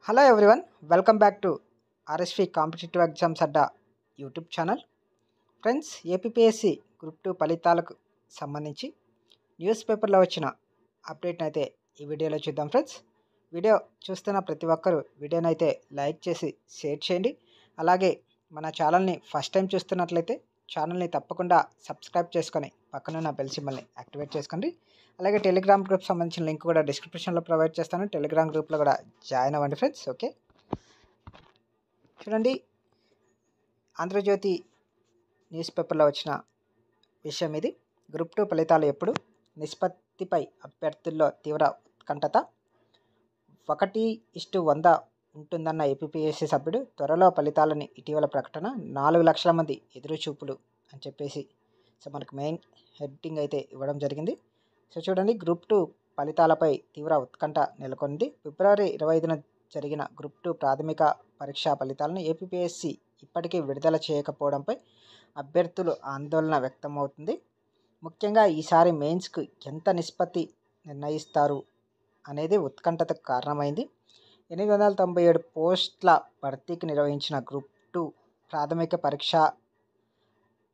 Hello everyone, welcome back to RSV competitive exams Adda YouTube channel. Friends, APPSC group 2 ఫలితాలకు సంబంధించి news పేపర్లో వచ్చిన అప్డేట్ని అయితే ఈ వీడియోలో చూద్దాం. ఫ్రెండ్స్, వీడియో చూస్తున్న ప్రతి ఒక్కరూ వీడియోని అయితే లైక్ చేసి షేర్ చేయండి. అలాగే మన ఛానల్ని ఫస్ట్ టైం చూస్తున్నట్లయితే ఛానల్ని తప్పకుండా సబ్స్క్రైబ్ చేసుకొని పక్కనున్న బెల్ సింబల్ని యాక్టివేట్ చేసుకోండి. అలాగే టెలిగ్రామ్ గ్రూప్ సంబంధించిన లింక్ కూడా డిస్క్రిప్షన్లో ప్రొవైడ్ చేస్తాను. టెలిగ్రామ్ గ్రూప్లో కూడా జాయిన్ అవ్వండి ఫ్రెండ్స్. ఓకే, చూడండి, ఆంధ్రజ్యోతి న్యూస్ పేపర్లో వచ్చిన విషయం ఇది. గ్రూప్ 2 ఫలితాలు ఎప్పుడు? నిష్పత్తిపై అభ్యర్థుల్లో తీవ్ర ఉత్కంఠత. 1:100 ఉంటుందన్న ఏపీపీఎస్సీ సభ్యుడు. త్వరలో ఫలితాలని ఇటీవల ప్రకటన. 4 లక్షల మంది ఎదురుచూపులు అని చెప్పేసి మనకు మెయిన్ హెడ్డింగ్ అయితే ఇవ్వడం జరిగింది. సో చూడండి, గ్రూప్ 2 ఫలితాలపై తీవ్ర ఉత్కంఠ నెలకొంది. ఫిబ్రవరి 25న జరిగిన గ్రూప్ 2 ప్రాథమిక పరీక్షా ఫలితాలను ఏపీపీఎస్సీ ఇప్పటికీ విడుదల చేయకపోవడంపై అభ్యర్థులు ఆందోళన వ్యక్తమవుతుంది. ముఖ్యంగా ఈసారి మెయిన్స్కు ఎంత నిష్పత్తి నిర్ణయిస్తారు అనేది ఉత్కంఠతకు కారణమైంది. 897 పోస్టుల భర్తీకి నిర్వహించిన గ్రూప్ 2 ప్రాథమిక పరీక్ష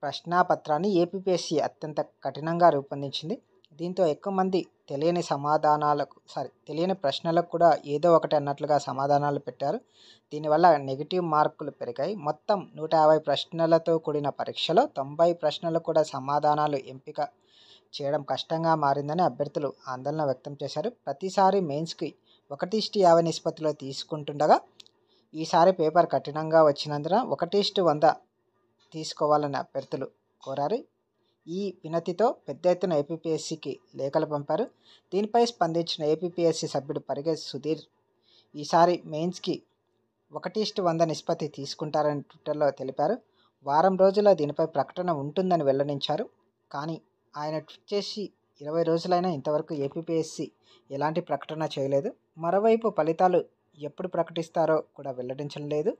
ప్రశ్నాపత్రాన్ని ఏపీపీఎస్సీ అత్యంత కఠినంగా రూపొందించింది. దీంతో ఎక్కువ మంది తెలియని ప్రశ్నలకు కూడా ఏదో ఒకటి అన్నట్లుగా సమాధానాలు పెట్టారు. దీనివల్ల నెగిటివ్ మార్కులు పెరిగాయి. మొత్తం 150 ప్రశ్నలతో కూడిన పరీక్షలో 90 ప్రశ్నలకు కూడా సమాధానాలు ఎంపిక చేయడం కష్టంగా మారిందని అభ్యర్థులు ఆందోళన వ్యక్తం చేశారు. ప్రతిసారి మెయిన్స్కి 1:50 నిష్పత్తిలో తీసుకుంటుండగా ఈసారి పేపర్ కఠినంగా వచ్చినందున 1:100 తీసుకోవాలని అభ్యర్థులు కోరారు. ఈ వినతితో పెద్ద ఎత్తున ఏపీపీఎస్సీకి లేఖలు పంపారు. దీనిపై స్పందించిన ఏపీపీఎస్సీ సభ్యుడు పరిగె సుధీర్ ఈసారి మెయిన్స్కి 1:100 నిష్పత్తి తీసుకుంటారని ట్విట్టర్లో తెలిపారు. వారం రోజుల్లో దీనిపై ప్రకటన ఉంటుందని వెల్లడించారు. కానీ ఆయన ట్వీట్ చేసి 20 రోజులైనా ఇంతవరకు ఏపీపీఎస్సీ ఎలాంటి ప్రకటన చేయలేదు. మరోవైపు ఫలితాలు ఎప్పుడు ప్రకటిస్తారో కూడా వెల్లడించడం లేదు.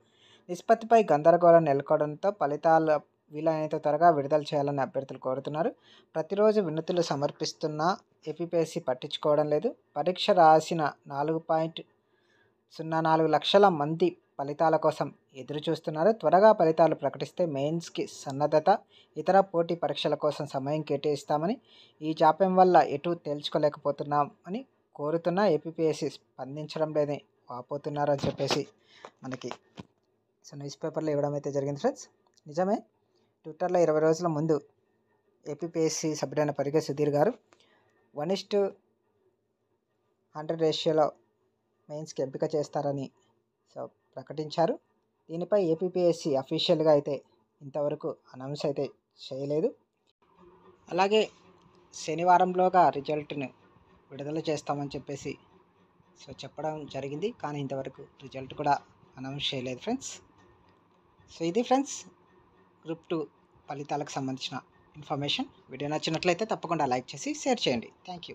నిష్పత్తిపై గందరగోళం నెలకొనడంతో ఫలితాల వీలైనంత త్వరగా విడుదల చేయాలని అభ్యర్థులు కోరుతున్నారు. ప్రతిరోజు వినతులు సమర్పిస్తున్నా ఏపీపీఎస్సీ పట్టించుకోవడం లేదు. పరీక్ష రాసిన 4.04 లక్షల మంది ఫలితాల కోసం ఎదురు చూస్తున్నారు. త్వరగా ఫలితాలు ప్రకటిస్తే మెయిన్స్కి సన్నద్ధత, ఇతర పోటీ పరీక్షల కోసం సమయం కేటాయిస్తామని, ఈ జాప్యం వల్ల ఎటు తేల్చుకోలేకపోతున్నామని కోరుతున్నా ఏపీపీఎస్సీ స్పందించడం లేదని వాపోతున్నారు అని చెప్పేసి మనకి న్యూస్ పేపర్లో ఇవ్వడం అయితే జరిగింది. ఫ్రెండ్స్, నిజమే, ట్విట్టర్లో 20 రోజుల ముందు ఏపీపీఎస్సీ సభ్యుడైన పరిగె సుధీర్ గారు 1:100 రేషియోలో మెయిన్స్కి ఎంపిక చేస్తారని ప్రకటించారు. దీనిపై ఏపీపీఎస్సీ అఫీషియల్గా అయితే ఇంతవరకు అనౌన్స్ అయితే చేయలేదు. అలాగే శనివారంలోగా రిజల్ట్ను విడుదల చేస్తామని చెప్పేసి చెప్పడం జరిగింది. కానీ ఇంతవరకు రిజల్ట్ కూడా అనౌన్స్ చేయలేదు ఫ్రెండ్స్. సో ఇది ఫ్రెండ్స్, గ్రూప్ 2 ఫలితాలకు సంబంధించిన ఇన్ఫర్మేషన్. వీడియో నచ్చినట్లయితే తప్పకుండా లైక్ చేసి షేర్ చేయండి. Thank you.